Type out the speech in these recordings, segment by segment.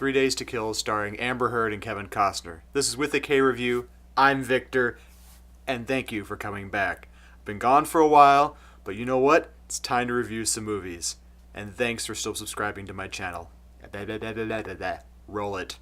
3 Days to Kill starring Amber Heard and Kevin Costner. This is With a K Review. I'm Victor, and thank you for coming back. I've been gone for a while, but you know what? It's time to review some movies. And thanks for still subscribing to my channel. Roll it.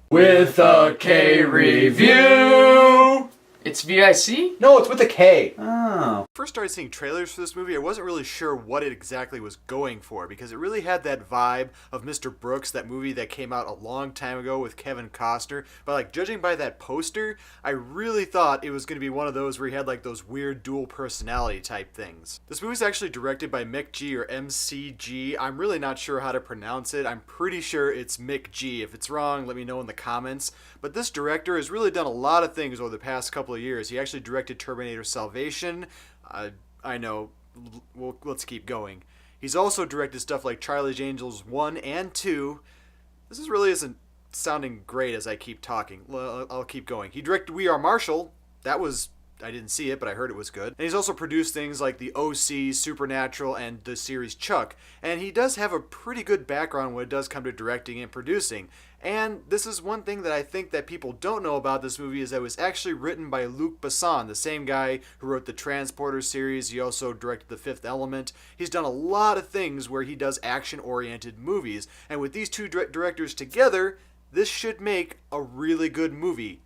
With a K Review! It's VIC? No, it's with a K. Oh. First started seeing trailers for this movie, I wasn't really sure what it exactly was going for because it really had that vibe of Mr. Brooks, that movie that came out a long time ago with Kevin Costner. But judging by that poster, I really thought it was going to be one of those where he had those weird dual personality type things. This movie is actually directed by Mick G or MCG. I'm really not sure how to pronounce it. I'm pretty sure it's Mick G. If it's wrong, let me know in the comments. But this director has really done a lot of things over the past couple of years. He actually directed Terminator Salvation. I know. Well, let's keep going. He's also directed stuff like Charlie's Angels 1 and 2. This really isn't sounding great as I keep talking. I'll keep going. He directed We Are Marshall. I didn't see it, but I heard it was good. And he's also produced things like The OC, Supernatural, and the series Chuck. And he does have a pretty good background when it does come to directing and producing. And this is one thing that I think that people don't know about this movie is that it was actually written by Luc Besson, the same guy who wrote the Transporter series. He also directed The Fifth Element. He's done a lot of things where he does action-oriented movies. And with these two directors together, this should make a really good movie.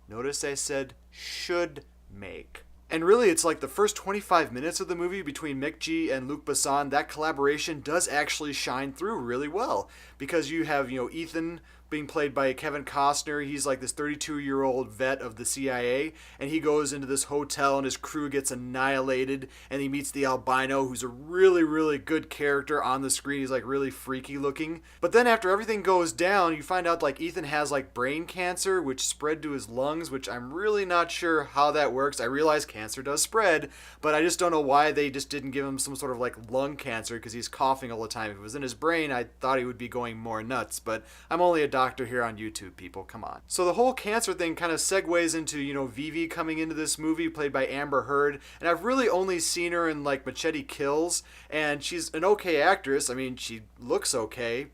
Notice I said should make. And really, it's the first 25 minutes of the movie between Mick G and Luc Besson, that collaboration does actually shine through really well. Because you have, Ethan being played by Kevin Costner. He's this 32-year-old vet of the CIA, and he goes into this hotel and his crew gets annihilated, and he meets the albino, who's a really, really good character on the screen. He's really freaky looking. But then after everything goes down, you find out Ethan has brain cancer, which spread to his lungs, which I'm really not sure how that works. I realize cancer does spread, but I just don't know why they just didn't give him some sort of lung cancer, because he's coughing all the time. If it was in his brain, I thought he would be going more nuts, but I'm only a doctor here on YouTube, people. Come on. So the whole cancer thing kind of segues into, Vivi coming into this movie, played by Amber Heard, and I've really only seen her in Machete Kills, and she's an okay actress. I mean, she looks okay.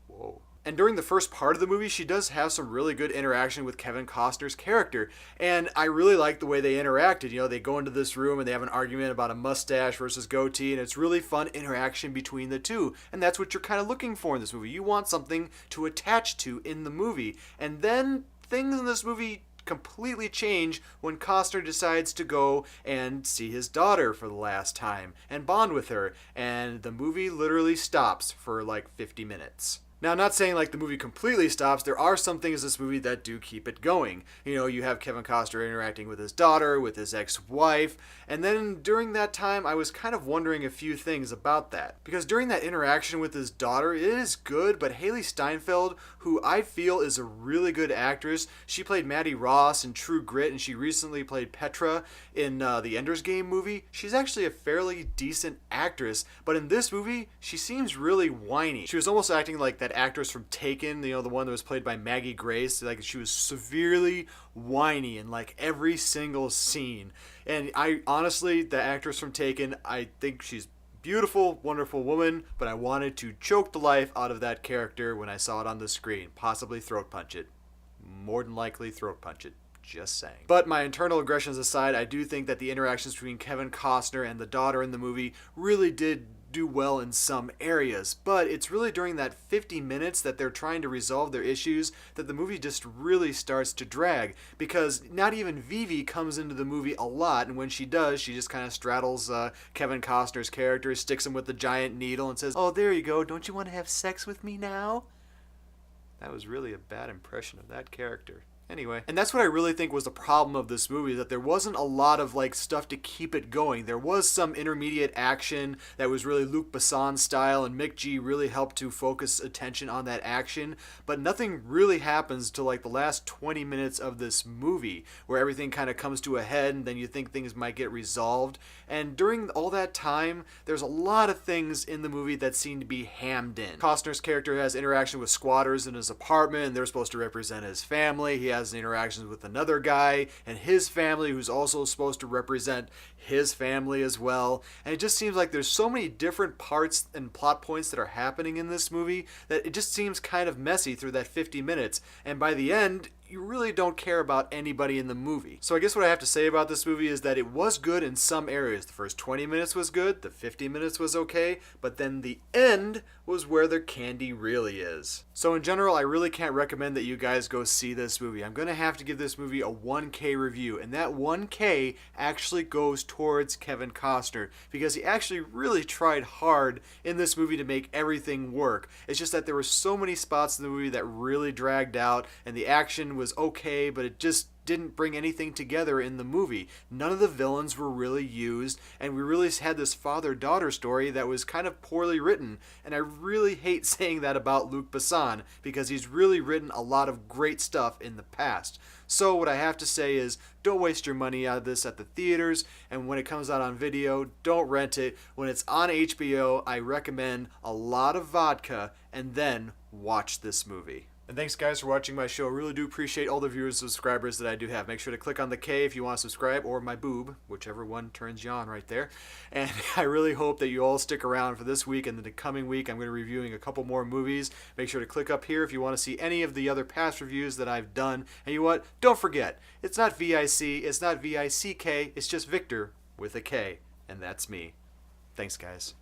Whoa. And during the first part of the movie, she does have some really good interaction with Kevin Costner's character. And I really like the way they interacted. They go into this room and they have an argument about a mustache versus goatee. And it's really fun interaction between the two. And that's what you're kind of looking for in this movie. You want something to attach to in the movie. And then things in this movie completely change when Costner decides to go and see his daughter for the last time and bond with her. And the movie literally stops for 50 minutes. Now, I'm not saying the movie completely stops. There are some things in this movie that do keep it going. You have Kevin Costner interacting with his daughter, with his ex-wife, and then during that time, I was kind of wondering a few things about that. Because during that interaction with his daughter, it is good, but Hailee Steinfeld, who I feel is a really good actress, she played Maddie Ross in True Grit, and she recently played Petra in the Ender's Game movie. She's actually a fairly decent actress, but in this movie, she seems really whiny. She was almost acting like that actress from Taken, the one that was played by Maggie Grace. She was severely whiny in every single scene. And I honestly, the actress from Taken, I think she's beautiful, wonderful woman, but I wanted to choke the life out of that character when I saw it on the screen. Possibly throat punch it. More than likely throat punch it. Just saying. But my internal aggressions aside, I do think that the interactions between Kevin Costner and the daughter in the movie really did do well in some areas, but it's really during that 50 minutes that they're trying to resolve their issues that the movie just really starts to drag, because not even Vivi comes into the movie a lot, and when she does, she just kind of straddles Kevin Costner's character, sticks him with the giant needle, and says, "Oh, there you go, don't you want to have sex with me now?" That was really a bad impression of that character. Anyway, and that's what I really think was the problem of this movie, that there wasn't a lot of stuff to keep it going. There was some intermediate action that was really Luc Besson style, and Mick G really helped to focus attention on that action, but nothing really happens till the last 20 minutes of this movie, where everything kind of comes to a head, and then you think things might get resolved. And during all that time, there's a lot of things in the movie that seem to be hammed in. Costner's character has interaction with squatters in his apartment, and they're supposed to represent his family. He has interactions with another guy and his family who's also supposed to represent his family as well. And it just seems like there's so many different parts and plot points that are happening in this movie that it just seems kind of messy through that 50 minutes. And by the end, you really don't care about anybody in the movie. So I guess what I have to say about this movie is that it was good in some areas. The first 20 minutes was good, the 50 minutes was okay, but then the end was where the candy really is. So in general, I really can't recommend that you guys go see this movie. I'm gonna have to give this movie a 1K review, and that 1K actually goes towards Kevin Costner because he actually really tried hard in this movie to make everything work. It's just that there were so many spots in the movie that really dragged out, and the action was okay, but it just didn't bring anything together in the movie. None of the villains were really used, and we really had this father-daughter story that was kind of poorly written, and I really hate saying that about Luc Besson because he's really written a lot of great stuff in the past. So what I have to say is, don't waste your money on this at the theaters, and when it comes out on video, don't rent it. When it's on HBO, I recommend a lot of vodka and then watch this movie. And thanks guys for watching my show. I really do appreciate all the viewers and subscribers that I do have. Make sure to click on the K if you want to subscribe, or my boob, whichever one turns you on right there. And I really hope that you all stick around for this week and the coming week. I'm going to be reviewing a couple more movies. Make sure to click up here if you want to see any of the other past reviews that I've done. And you know what? Don't forget, it's not VIC, it's not VICK, it's just Victor with a K. And that's me. Thanks guys.